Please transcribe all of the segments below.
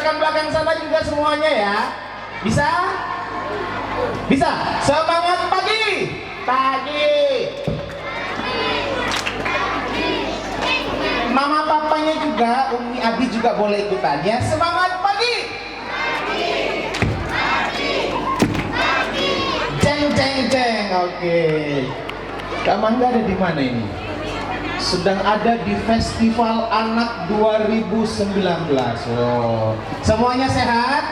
belakang-belakang sana juga semuanya ya. Bisa? Bisa? Semangat pagi! Pagi! Mama papanya juga, Umi Abi juga boleh ikutan ya. Semangat pagi! Ceng ceng ceng. Oke. Kak Mangga ada di mana ini? Sedang ada di Festival Anak 2019. Oh. Semuanya sehat?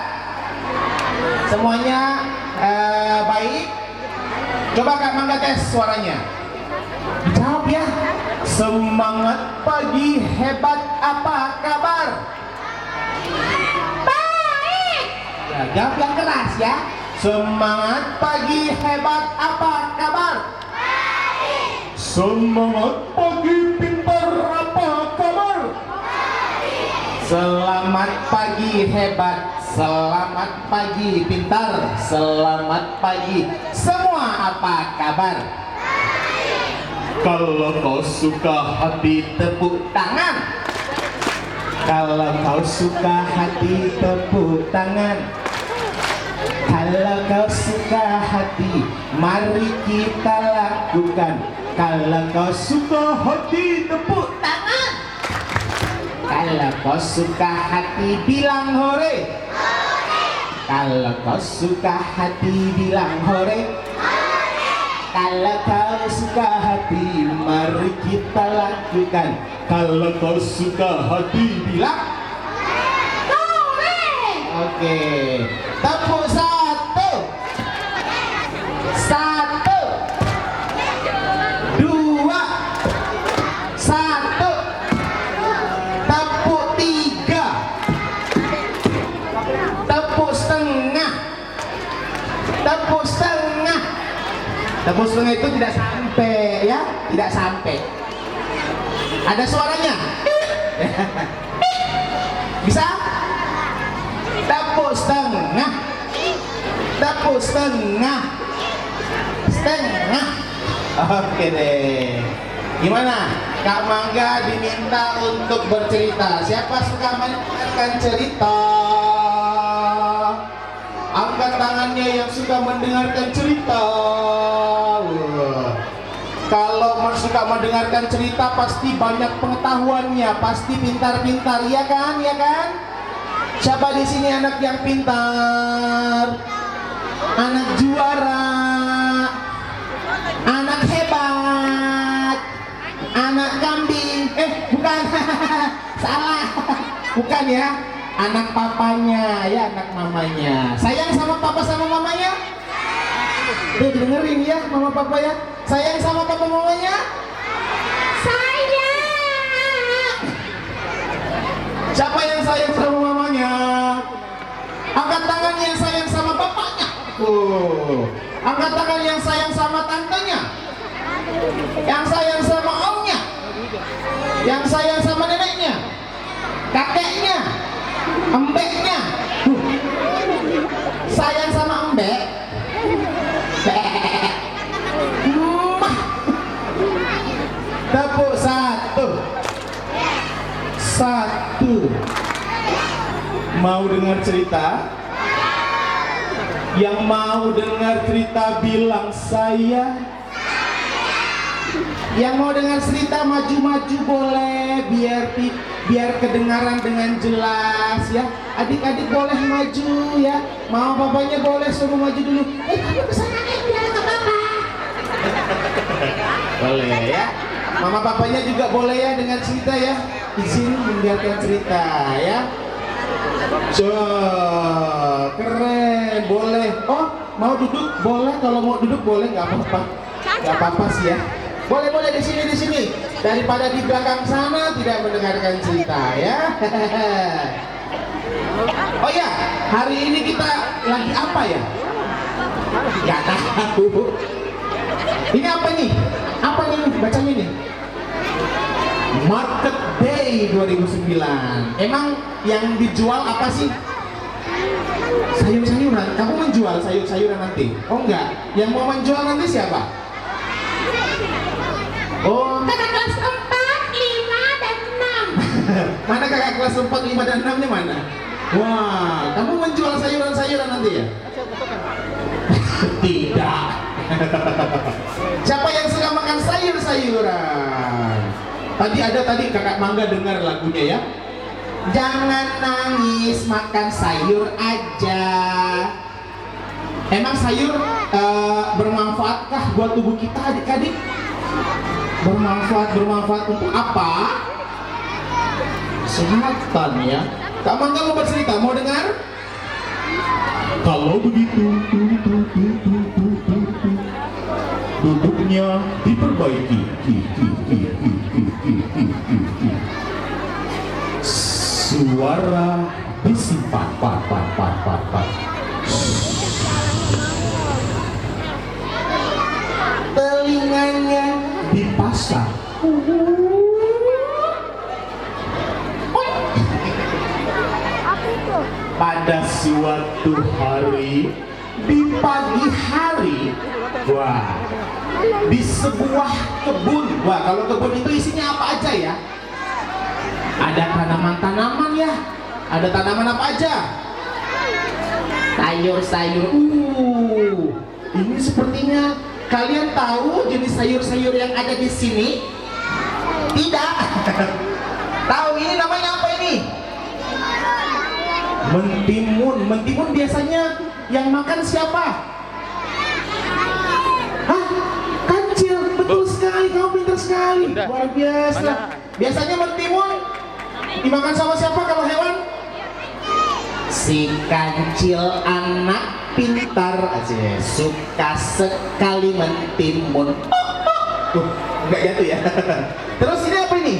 Semuanya baik? Coba Kak Mangga tes suaranya. Jawab ya. Semangat pagi, hebat, apa kabar? Baik. Ya, jawab yang keras ya. Semangat pagi, hebat, apa kabar? Baik. Semangat pagi, pintar, apa kabar? Baik. Selamat pagi, hebat. Selamat pagi, pintar. Selamat pagi. Semua apa kabar? Kalau kau suka hati, tepuk tangan. Kalau kau suka hati, tepuk tangan. Kalau kau suka hati, mari kita lakukan. Kalau kau suka hati, tepuk tangan. Kalau kau suka hati, bilang hore. Kalau kau suka hati, bilang hore. Kalau kau suka hati, mari kita lakukan. Kalau kau suka hati, bilang hore. Oke, tepuk satu. Satu. Dua. Satu. Tepuk tiga. Tepuk setengah. Tepuk setengah. Tepuk setengah itu tidak sampai ya, tidak sampai. Ada suaranya? Bisa? Tepuk setengah. Tepuk setengah. Setengah. Oke deh. Gimana? Kak Mangga diminta untuk bercerita. Siapa suka mendengarkan cerita? Angkat tangannya yang suka mendengarkan cerita. Kalau suka mendengarkan cerita pasti banyak pengetahuannya, pasti pintar-pintar, ya kan? Ya kan? Siapa di sini anak yang pintar? Anak juara, anak hebat, anak kambing. Bukan, salah, bukan ya. Anak papanya, ya anak mamanya. Sayang sama papa sama mamanya? Tuh dengerin ya mama papa ya. Sayang sama papa mamanya? Sayang. Siapa yang sayang sama mamanya? Angkat tangan yang sayang sama bapaknya. Angkat tangan yang sayang sama tantenya. Yang sayang sama omnya. Yang sayang sama neneknya. Kakeknya. Embeknya. Sayang sama embek. Tepuk satu. Satu. Mau dengar cerita? Yang mau dengar cerita bilang saya. Yang mau dengar cerita maju-maju boleh, biar kedengaran dengan jelas ya. Adik-adik boleh maju ya. Mau papanya boleh suruh maju dulu. Kamu kesana biar ke papa. Boleh ya. Mama papanya juga boleh ya dengan cerita ya. Izin membiarkan cerita ya. Keren, boleh. Oh, mau duduk boleh, kalau mau duduk boleh, nggak apa-apa. Nggak apa-apa sih ya. Boleh di sini. Daripada di belakang sana tidak mendengarkan cerita ya. Oh ya, hari ini kita lagi apa ya? Gak tahu. Ini apa nih? Apa nih bacanya nih? Market Day 2009. Emang yang dijual apa sih? Sayur-sayuran. Kamu menjual sayur-sayuran nanti? Oh enggak. Yang mau menjual nanti siapa? Oh, kakak kelas 4, 5, dan 6. Mana kakak kelas 4, 5, dan 6 nya mana? Wah, kamu menjual sayuran-sayuran nanti ya? Tidak. Siapa yang suka makan sayur-sayuran? Tadi kakak Mangga dengar lagunya ya. Jangan nangis, makan sayur aja. Emang sayur bermanfaatkah buat tubuh kita adik-adik? Bermanfaat untuk apa? Kesehatan ya. Kak Mangga mau bercerita, mau dengar? Kalau begitu, duduknya diperbaiki. Suara disimpan, telinganya dipasang. Pada suatu hari, di pagi hari, wah, di sebuah kebun. Wah, kalau kebun itu isinya apa aja ya? Ada tanaman-tanaman ya. Ada tanaman apa aja? Sayur-sayur. Ini sepertinya kalian tahu jenis sayur-sayur yang ada di sini? Tidak. Tahu ini namanya apa ini? Mentimun. Mentimun biasanya yang makan siapa? Hah? Kancil. Betul sekali, kamu pintar sekali. Luar biasa. Biasanya mentimun dimakan sama siapa kalau hewan? Si kancil anak pintar aja, suka sekali mentimun. Enggak jatuh ya. Terus ini apa ini?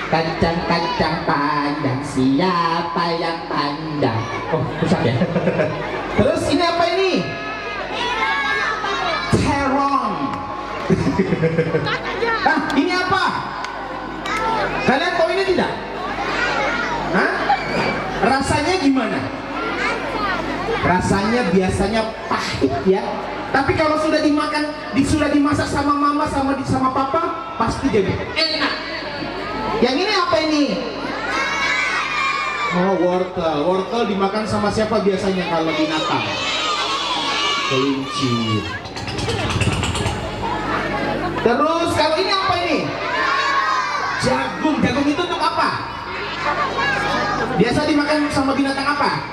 Kacang panjang, siapa yang pandang? Oh, susah ya. Terus ini apa ini? Terong. Ini apa? Kalian tahu ini tidak? Hah? Rasanya gimana? Rasanya biasanya pahit ya. Tapi kalau sudah dimakan, sudah dimasak sama mama sama papa, pasti jadi enak. Yang ini apa ini? Oh, wortel. Wortel dimakan sama siapa biasanya kalau binatang? Kelinci. Terus kalau ini apa ini? Jagung. Jagung itu untuk apa? Biasa dimakan sama binatang apa?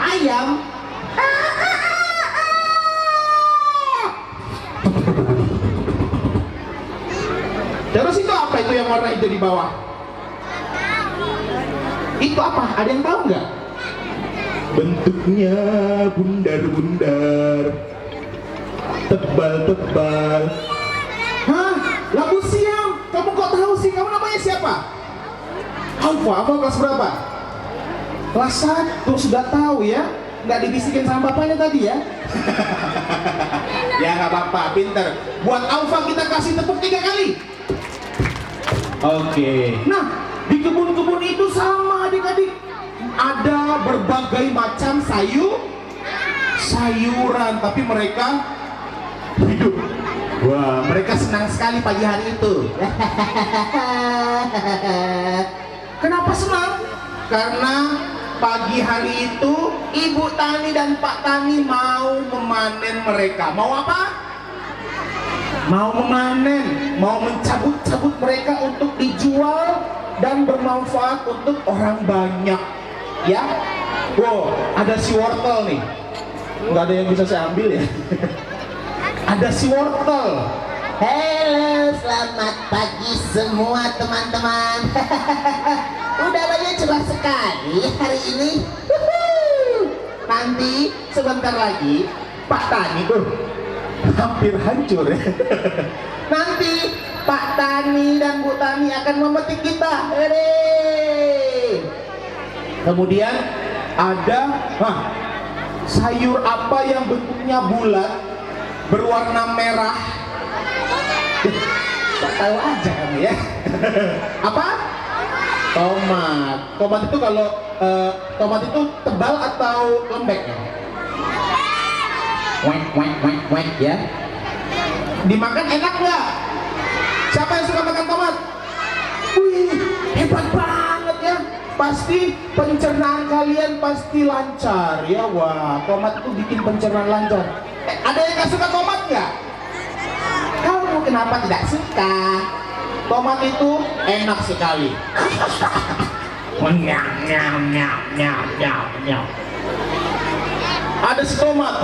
Ayam. Terus itu apa itu yang warna hijau di bawah? Itu apa? Ada yang tahu nggak? Bentuknya bundar-bundar, tebal-tebal. Hah? Labu siam. Kamu kok tahu sih? Kamu namanya siapa? Apa kelas berapa? Kelas 1. Sudah tahu ya? Nggak dibisikin sama bapaknya tadi ya? Ya nggak apa-apa, pinter. Buat Alfa kita kasih tepuk 3 kali. Oke. Nah, di kebun-kebun itu sama adik-adik. Ada berbagai macam sayuran, tapi mereka hidup. Wah, mereka senang sekali pagi hari itu. Kenapa senang? Karena pagi hari itu Ibu Tani dan Pak Tani mau memanen mereka. Mau apa? Mau memanen, mau mencabut-cabut mereka untuk dijual dan bermanfaat untuk orang banyak. Ya, wow, ada si wortel nih. Nggak ada yang bisa saya ambil ya. Ada si wortel. Halo, selamat pagi semua teman-teman. Udaranya cerah sekali hari ini. Nanti sebentar lagi Pak Tani tuh hampir hancur ya. Nanti Pak Tani dan Bu Tani akan memetik kita. Kemudian ada sayur apa yang bentuknya bulat berwarna merah? Tak tahu aja kamu ya. Apa? Tomat. Tomat itu kalau tomat itu tebal atau lembek ya? Wek ya. Dimakan enak nggak? Siapa yang suka makan tomat? Wih, hebat banget ya. Pasti pencernaan kalian pasti lancar ya. Wah, tomat itu bikin pencernaan lancar. Ada yang nggak suka tomat nggak? Kamu kenapa tidak suka? Tomat itu enak sekali. Nyam nyam nyam nyam nyam nyam. Ada si tomat.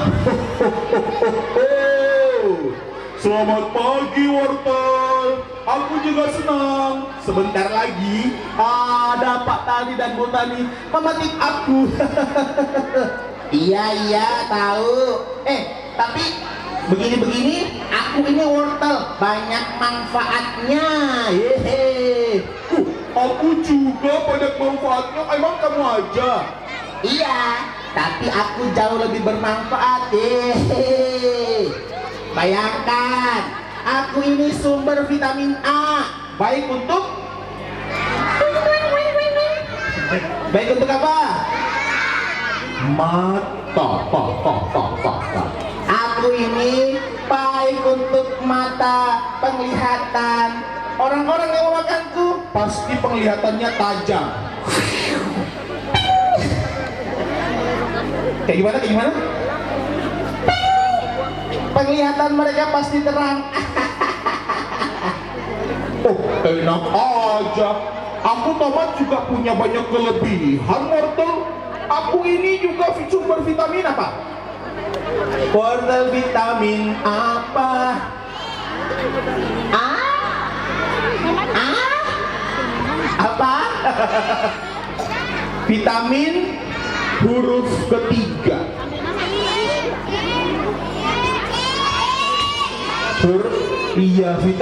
Selamat pagi wortel. Aku juga senang. Sebentar lagi ada Pak Tani dan Bu Tani memetik aku. Iya tahu. Tapi begini aku ini wortel banyak manfaatnya. Yehe. Aku juga banyak manfaatnya. Emang kamu aja? Iya, tapi aku jauh lebih bermanfaat. Yehe. Bayangkan, aku ini sumber vitamin A. Baik untuk apa? Mata. Aku ini baik untuk mata, penglihatan. Orang-orang yang memakanku pasti penglihatannya tajam. Kayak gimana? Penglihatan mereka pasti terang. Oh, enak aja. Aku tomat juga punya banyak kelebihan wortel. Aku ini juga sumber vitamin apa? Wortel vitamin apa? Apa? Vitamin huruf ketiga. Iya, vitamin